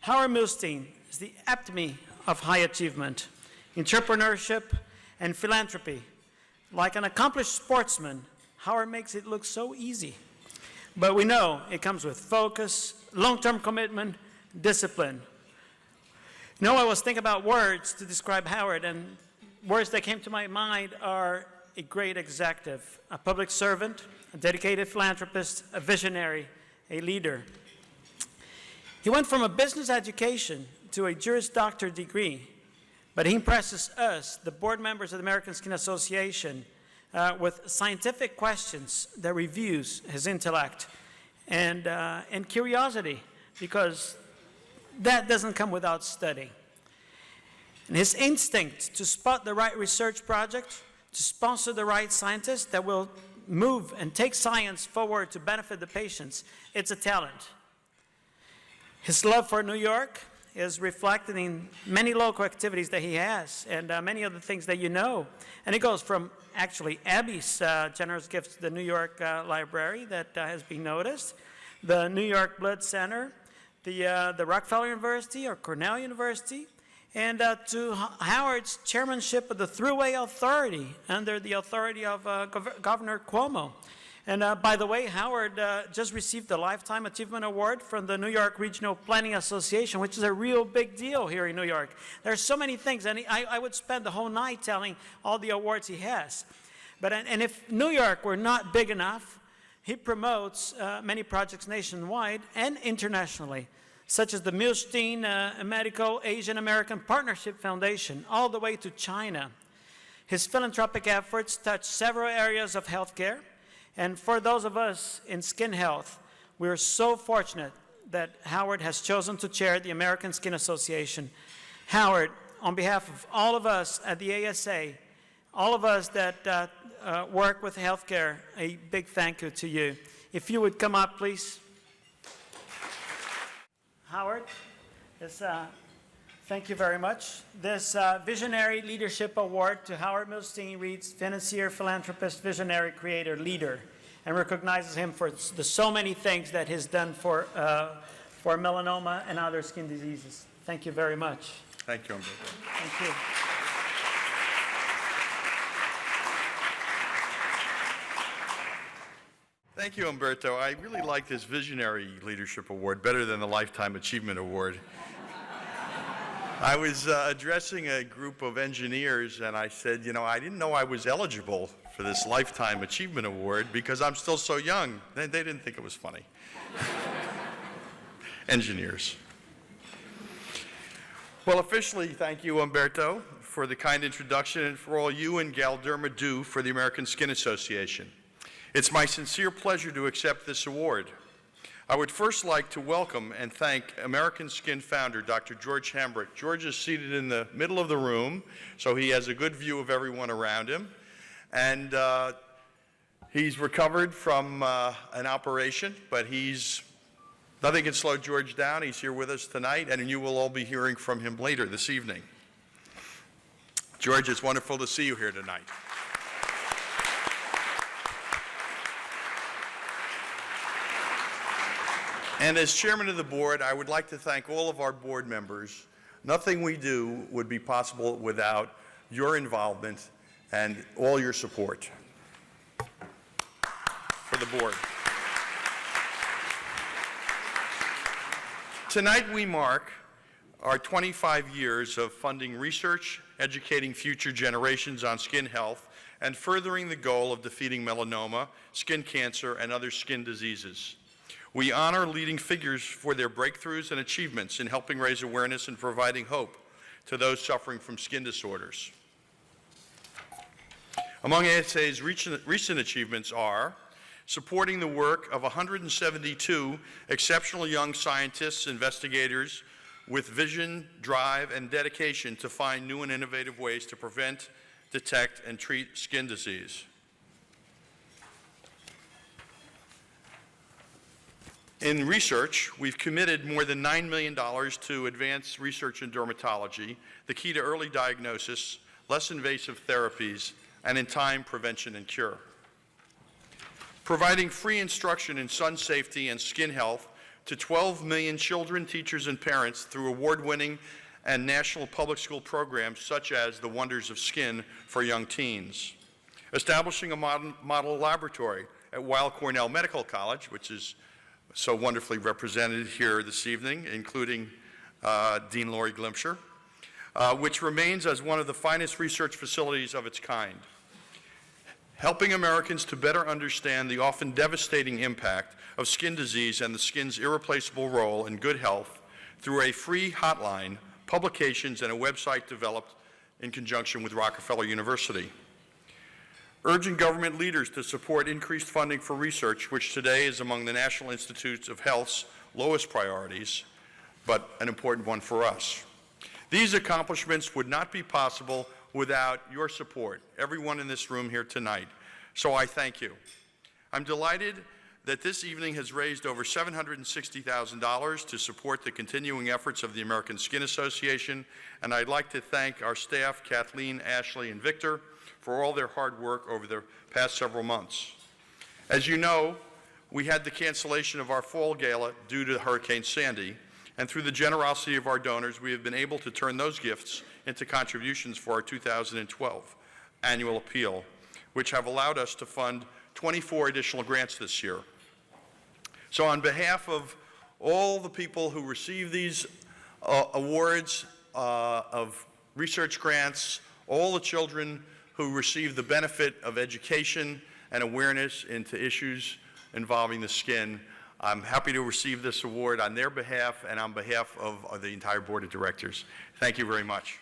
Howard Milstein is the epitome of high achievement, entrepreneurship, and philanthropy. Like an accomplished sportsman, Howard makes it look so easy. But we know it comes with focus, long-term commitment, discipline. You know, I was thinking about words to describe Howard, and words that came to my mind are a great executive, a public servant, a dedicated philanthropist, a visionary, a leader. He went from a business education to a Juris Doctor degree, but he impresses us, the board members of the American Skin Association, with scientific questions that reviews his intellect and curiosity, because that doesn't come without study. And his instinct to spot the right research project, to sponsor the right scientists that will move and take science forward to benefit the patients, it's a talent. His love for New York is reflected in many local activities that he has and many of the things that you know. And it goes from actually Abby's generous gifts to the New York Library that has been noticed, the New York Blood Center, the Rockefeller University or Cornell University, and to Howard's chairmanship of the Thruway Authority under the authority of Governor Cuomo. And by the way, Howard just received the Lifetime Achievement Award from the New York Regional Planning Association, which is a real big deal here in New York. There's so many things, and I would spend the whole night telling all the awards he has. And if New York were not big enough, he promotes many projects nationwide and internationally, such as the Milstein Medical Asian American Partnership Foundation, all the way to China. His philanthropic efforts touch several areas of healthcare. And for those of us in skin health, we are so fortunate that Howard has chosen to chair the American Skin Association. Howard, on behalf of all of us at the ASA, all of us that work with healthcare, a big thank you to you. If you would come up, please. Howard, thank you very much. This Visionary Leadership Award to Howard Milstein reads Financier, Philanthropist, Visionary, Creator, Leader, and recognizes him for the so many things that he's done for melanoma and other skin diseases. Thank you very much. Thank you, Umberto. Thank you. Thank you, Umberto. I really like this Visionary Leadership Award better than the Lifetime Achievement Award. I was addressing a group of engineers, and I said, you know, I didn't know I was eligible for this Lifetime Achievement Award because I'm still so young. They didn't think it was funny. Engineers. Well, officially, thank you, Umberto, for the kind introduction and for all you and Galderma do for the American Skin Association. It's my sincere pleasure to accept this award. I would first like to welcome and thank American Skin founder, Dr. George Hambrick. George is seated in the middle of the room, so he has a good view of everyone around him. And he's recovered from an operation, but nothing can slow George down. He's here with us tonight, and you will all be hearing from him later this evening. George, it's wonderful to see you here tonight. And as chairman of the board, I would like to thank all of our board members. Nothing we do would be possible without your involvement and all your support for the board. Tonight we mark our 25 years of funding research, educating future generations on skin health, and furthering the goal of defeating melanoma, skin cancer, and other skin diseases. We honor leading figures for their breakthroughs and achievements in helping raise awareness and providing hope to those suffering from skin disorders. Among ASA's recent achievements are supporting the work of 172 exceptional young scientists, investigators with vision, drive, and dedication to find new and innovative ways to prevent, detect, and treat skin disease. In research, we've committed more than $9 million to advance research in dermatology, the key to early diagnosis, less invasive therapies, and in time, prevention and cure. Providing free instruction in sun safety and skin health to 12 million children, teachers, and parents through award-winning and national public school programs such as the Wonders of Skin for young teens. Establishing a model laboratory at Weill Cornell Medical College, which is so wonderfully represented here this evening, including Dean Laurie Glimsher, which remains as one of the finest research facilities of its kind. Helping Americans to better understand the often devastating impact of skin disease and the skin's irreplaceable role in good health through a free hotline, publications, and a website developed in conjunction with Rockefeller University. Urging government leaders to support increased funding for research, which today is among the National Institutes of Health's lowest priorities, but an important one for us. These accomplishments would not be possible without your support, everyone in this room here tonight. So I thank you. I'm delighted that this evening has raised over $760,000 to support the continuing efforts of the American Skin Association, and I'd like to thank our staff, Kathleen, Ashley, and Victor, for all their hard work over the past several months. As you know, we had the cancellation of our fall gala due to Hurricane Sandy, and through the generosity of our donors, we have been able to turn those gifts into contributions for our 2012 annual appeal, which have allowed us to fund 24 additional grants this year. So on behalf of all the people who receive these awards of research grants, all the children who receive the benefit of education and awareness into issues involving the skin, I'm happy to receive this award on their behalf and on behalf of the entire Board of Directors. Thank you very much.